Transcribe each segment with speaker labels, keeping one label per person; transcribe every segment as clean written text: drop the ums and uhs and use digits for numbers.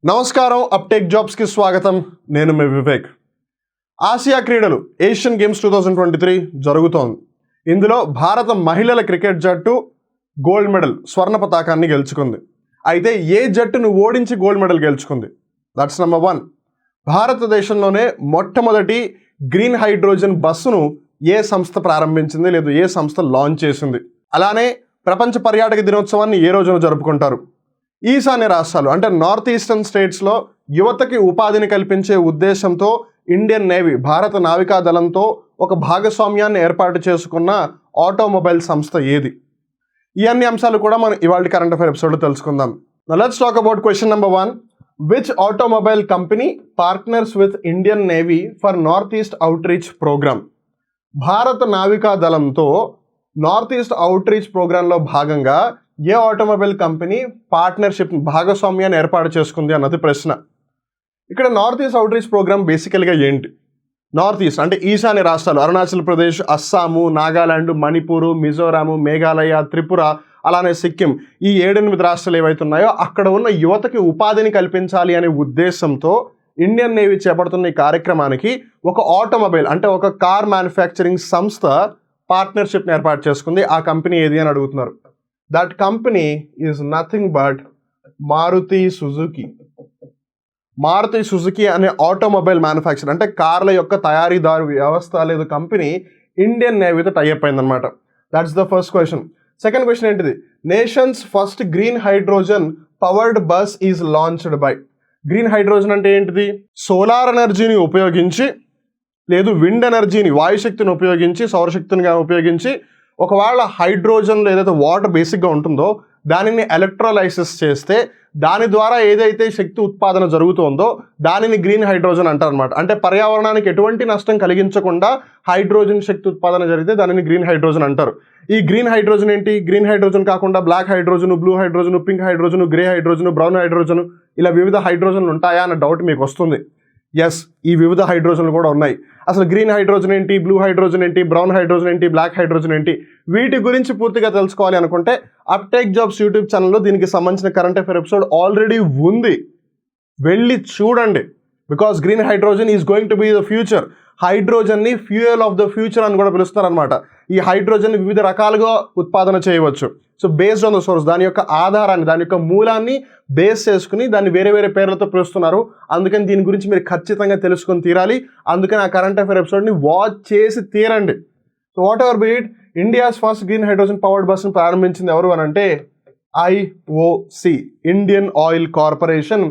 Speaker 1: నమస్కారం, అప్టేక్ జాబ్స్కి స్వాగతం. నేను మీ వివేక్. ఆసియా క్రీడలు ఏషియన్ గేమ్స్ 2023 జరుగుతోంది. ఇందులో భారత మహిళల క్రికెట్ జట్టు గోల్డ్ మెడల్ స్వర్ణ పతాకాన్ని గెలుచుకుంది. అయితే ఏ జట్టును ఓడించి గోల్డ్ మెడల్ గెలుచుకుంది? That's number 1. భారతదేశంలోనే మొట్టమొదటి గ్రీన్ హైడ్రోజన్ బస్సును ఏ సంస్థ ప్రారంభించింది, లేదు ఏ సంస్థ లాంచ్ చేసింది? అలానే ప్రపంచ పర్యాటక దినోత్సవాన్ని ఏ రోజున జరుపుకుంటారు? ఈశాన్య రాష్ట్రాలు అంటే నార్త్ ఈస్టర్న్ స్టేట్స్లో యువతకి ఉపాధిని కల్పించే ఉద్దేశంతో ఇండియన్ నేవీ భారత నావికా దళంతో ఒక భాగస్వామ్యాన్ని ఏర్పాటు చేసుకున్న ఆటోమొబైల్ సంస్థ ఏది? ఈ అన్ని అంశాలు కూడా మనం ఇవాళ కరెంట్ అఫైర్ ఎపిసోడ్లో తెలుసుకుందాం. Let's talk about question number 1. Which automobile company partners with Indian Navy for north east out reach programme? భారత నావికా దళంతో నార్త్ ఈస్ట్ అవుట్ రీచ్ ప్రోగ్రాంలో భాగంగా ఏ ఆటోమొబైల్ కంపెనీ పార్ట్నర్షిప్ భాగస్వామ్యాన్ని ఏర్పాటు చేసుకుంది అన్నది ప్రశ్న. ఇక్కడ north east out reach programme బేసికల్గా ఏంటి? నార్త్ ఈస్ట్ అంటే ఈశాన్య రాష్ట్రాలు, అరుణాచల్ ప్రదేశ్, అస్సాము, నాగాలాండ్, మణిపూరు, మిజోరాము, మేఘాలయ, త్రిపుర, అలానే సిక్కిం, ఈ 7-8 రాష్ట్రాలు ఏవైతే ఉన్నాయో అక్కడ ఉన్న యువతకి ఉపాధిని కల్పించాలి అనే ఉద్దేశంతో ఇండియన్ నేవీ చేపడుతున్న ఈ కార్యక్రమానికి ఒక ఆటోమొబైల్ అంటే ఒక కార్ మ్యానుఫ్యాక్చరింగ్ సంస్థ పార్ట్నర్షిప్ని ఏర్పాటు చేసుకుంది. ఆ కంపెనీ ఏది అని అడుగుతున్నారు. That company is nothing but Maruti Suzuki. Maruti Suzuki అనే ఆటోమొబైల్ మ్యానుఫ్యాక్చర్ అంటే కార్ల యొక్క తయారీదారు వ్యవస్థ లేదు కంపెనీ ఇండియన్ నేవీతో టైఅప్ అయిందనమాట. That's the first question. Second question ఏంటిది? Nation's first green hydrogen powered bus is launched by. Green hydrogen అంటే ఏంటిది? సోలార్ ఎనర్జీని ఉపయోగించి లేదు విండ్ ఎనర్జీని, వాయుశక్తిని ఉపయోగించి, సౌరశక్తిని ఉపయోగించి ఒకవేళ హైడ్రోజన్లో ఏదైతే వాటర్ బేసిక్గా ఉంటుందో దానిని ఎలక్ట్రోలైసిస్ చేస్తే దాని ద్వారా ఏదైతే శక్తి ఉత్పాదన జరుగుతుందో దానిని గ్రీన్ హైడ్రోజన్ అంటారు అనమాట. అంటే పర్యావరణానికి ఎటువంటి నష్టం కలిగించకుండా హైడ్రోజన్ శక్తి ఉత్పాదన జరిగితే దానిని గ్రీన్ హైడ్రోజన్ అంటారు. ఈ గ్రీన్ హైడ్రోజన్ ఏంటి? గ్రీన్ హైడ్రోజన్ కాకుండా black hydrogen, blue hydrogen, pink hydrogen, grey hydrogen, brown hydrogen, ఇలా వివిధ హైడ్రోజన్లు ఉంటాయా అన్న డౌట్ మీకు వస్తుంది. ఎస్, ఈ వివిధ హైడ్రోజన్లు కూడా ఉన్నాయి. అసలు గ్రీన్ హైడ్రోజన్ ఏంటి, బ్లూ హైడ్రోజన్ ఏంటి, బ్రౌన్ హైడ్రోజన్ ఏంటి, బ్లాక్ హైడ్రోజన్ ఏంటి, వీటి గురించి పూర్తిగా తెలుసుకోవాలి అనుకుంటే అప్టేక్ జాబ్స్ యూట్యూబ్ ఛానల్లో దీనికి సంబంధించిన కరెంట్ అఫైర్ ఎపిసోడ్ ఆల్రెడీ ఉంది, వెళ్ళి చూడండి. Because green hydrogen is going to be the future. హైడ్రోజన్ని ఫ్యూయల్ ఆఫ్ ద ఫ్యూచర్ అని కూడా పిలుస్తారనమాట. ఈ హైడ్రోజన్ని వివిధ రకాలుగా ఉత్పాదన చేయవచ్చు. So based on the source, దాని యొక్క ఆధారాన్ని, దాని యొక్క మూలాన్ని బేస్ చేసుకుని దాన్ని వేరే వేరే పేర్లతో పిలుస్తున్నారు. అందుకని దీని గురించి మీరు ఖచ్చితంగా తెలుసుకొని తీరాలి. అందుకని ఆ కరెంట్ అఫైర్ ఎపిసోడ్ని వాచ్ చేసి తీరండి. So whatever be it, India's first green hydrogen powered బస్ని ప్రారంభించింది ఎవరు అని అంటే IOC, ఇండియన్ ఆయిల్ కార్పొరేషన్.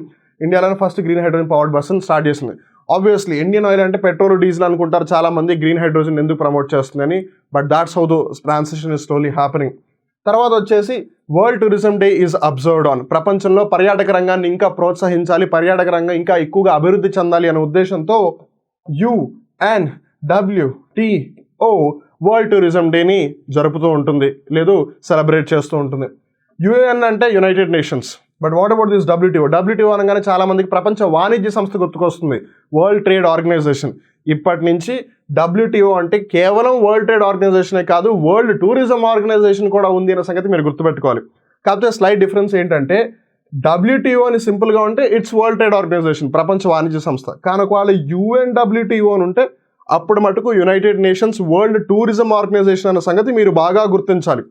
Speaker 1: ఇండియాలోనే ఫస్ట్ గ్రీన్ హైడ్రోజన్ పవర్డ్ బస్ని స్టార్ట్ చేసింది. ఆబ్వియస్లీ ఇండియన్ ఆయిల్ అంటే పెట్రోల్, డీజిల్ అనుకుంటారు చాలామంది, గ్రీన్ హైడ్రోజన్ ఎందుకు ప్రమోట్ చేస్తుందని. But that's how the transition is slowly happening. తర్వాత వచ్చేసి world tourism day is observed on. ప్రపంచంలో పర్యాటక రంగాన్ని ఇంకా ప్రోత్సహించాలి, పర్యాటక రంగం ఇంకా ఎక్కువగా అభివృద్ధి చెందాలి అనే ఉద్దేశంతో UNWTO వరల్డ్ టూరిజం డేని జరుపుతూ ఉంటుంది, లేదు సెలబ్రేట్ చేస్తూ ఉంటుంది. UN అంటే United nations. But what about this WTO? WTO అనగానే చాలామందికి ప్రపంచ వాణిజ్య సంస్థ గుర్తుకొస్తుంది, వరల్డ్ ట్రేడ్ ఆర్గనైజేషన్. ఇప్పటి నుంచి WTO అంటే కేవలం వరల్డ్ ట్రేడ్ ఆర్గనైజేషనే కాదు, వరల్డ్ టూరిజం ఆర్గనైజేషన్ కూడా ఉంది అనే సంగతి మీరు గుర్తుపెట్టుకోవాలి. కాకపోతే స్లైట్ డిఫరెన్స్ ఏంటంటే WTO అని సింపుల్గా ఉంటే ఇట్స్ వరల్డ్ ట్రేడ్ ఆర్గనైజేషన్, ప్రపంచ వాణిజ్య సంస్థ. కానీ ఒకవేళ UNWTO అని ఉంటే అప్పుడు మటుకు United Nations World Tourism Organization అనే సంగతి మీరు బాగా గుర్తించాలి.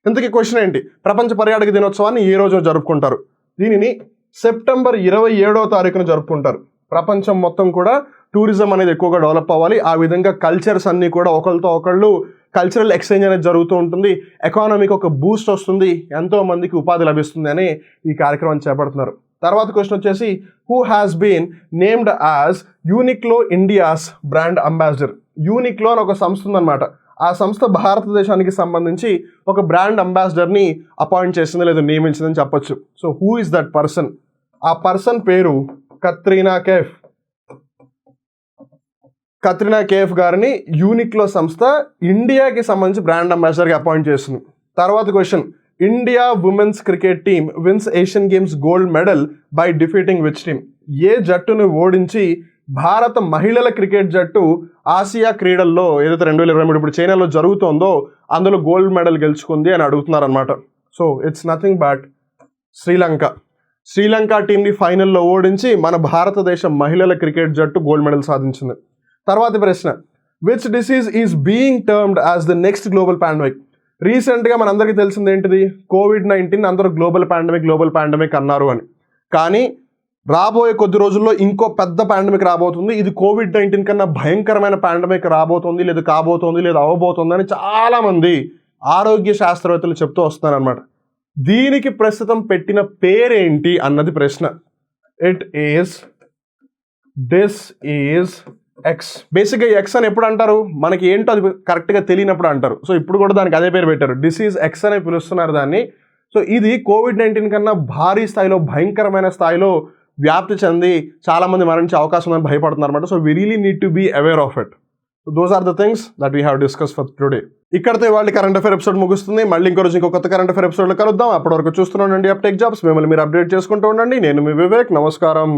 Speaker 1: ఇంతకీ క్వశ్చన్ ఏంటి? ప్రపంచ పర్యాటక దినోత్సవాన్ని ఏ రోజున జరుపుకుంటారు? దీనిని సెప్టెంబర్ 27వ తారీఖున జరుపుకుంటారు. ప్రపంచం మొత్తం కూడా టూరిజం అనేది ఎక్కువగా డెవలప్ అవ్వాలి. ఆ విధంగా కల్చర్స్ అన్నీ కూడా ఒకరితో ఒకళ్ళు కల్చరల్ ఎక్స్చేంజ్ అనేది జరుగుతూ ఉంటుంది. ఎకానమీకి ఒక బూస్ట్ వస్తుంది, ఎంతో మందికి ఉపాధి లభిస్తుంది అని ఈ కార్యక్రమం చేపడుతున్నారు. తర్వాత క్వశ్చన్ వచ్చేసి who has been named as Uniqlo India's brand ambassador. Uniqlo అని ఒక సంస్థ ఉందన్నమాట. ఆ సంస్థ భారతదేశానికి సంబంధించి ఒక బ్రాండ్ అంబాసిడర్ని అపాయింట్ చేసింది, లేదా నియమించిందని చెప్పొచ్చు. So who is that person? ఆ పర్సన్ పేరు కత్రీనా కైఫ్. కత్రీనా కైఫ్ గారిని యూనిక్లో సంస్థ ఇండియాకి సంబంధించి బ్రాండ్ అంబాసిడర్గా అపాయింట్ చేస్తుంది. తర్వాత question, India women's cricket team wins Asian Games gold medal by defeating which team. ఏ జట్టును ఓడించి భారత మహిళల క్రికెట్ జట్టు ఆసియా క్రీడల్లో ఏదైతే 2023 ఇప్పుడు చైనాలో జరుగుతోందో అందులో గోల్డ్ మెడల్ గెలుచుకుంది అని అడుగుతున్నారనమాట. So it's nothing but Sri Lanka. Sri Lanka టీంని ఫైనల్లో ఓడించి మన భారతదేశ మహిళల క్రికెట్ జట్టు గోల్డ్ మెడల్ సాధించింది. తర్వాతి ప్రశ్న, which disease is being termed as the next global pandemic? రీసెంట్గా మనందరికీ తెలిసింది ఏంటిది? కోవిడ్-19 అందరూ గ్లోబల్ పాండమిక్ అన్నారు అని. కానీ రాబోయే కొద్ది రోజుల్లో ఇంకో పెద్ద పాండమిక్ రాబోతుంది. ఇది కోవిడ్-19 కన్నా భయంకరమైన పాండమిక్ రాబోతుంది, లేదా కాబోతోంది, లేదా అవ్వబోతోంది అని చాలామంది ఆరోగ్య శాస్త్రవేత్తలు చెప్తూ వస్తున్నారు అనమాట. దీనికి ప్రస్తుతం పెట్టిన పేరేంటి అన్నది ప్రశ్న. This is X. బేసిక్గా ఎక్స్ అని ఎప్పుడు అంటారు? మనకి ఏంటో అది కరెక్ట్గా తెలియనప్పుడు అంటారు. సో ఇప్పుడు కూడా దానికి అదే పేరు పెట్టారు, డిసీజ్ ఎక్స్ అని పిలుస్తున్నారు దాన్ని. సో ఇది కోవిడ్-19 కన్నా భారీ స్థాయిలో, భయంకరమైన స్థాయిలో వ్యాప్తి చెంది చాలామంది మరణించే అవకాశం ఉందని భయపడుతున్నారు అనమాట. So we really need to be aware of it. Those are the things that we have discuss for today. ఇక్కడితో వాళ్ళ కరెంట్ అఫేర్ ఎపిసోడ్ ముగుస్తుంది. మళ్ళీ ఇంకో రోజు ఇంకో కొత్త కరెంట్ అఫేర్ ఎపిసోడ్లో కలుద్దాం. అప్పటి వరకు చూస్తూనే ఉండండి అప్టేక్ జాబ్స్. మిమ్మల్ని మీరు అప్డేట్ చేసుకుంటూ ఉండండి. నేను మీ వివేక్. నమస్కారం.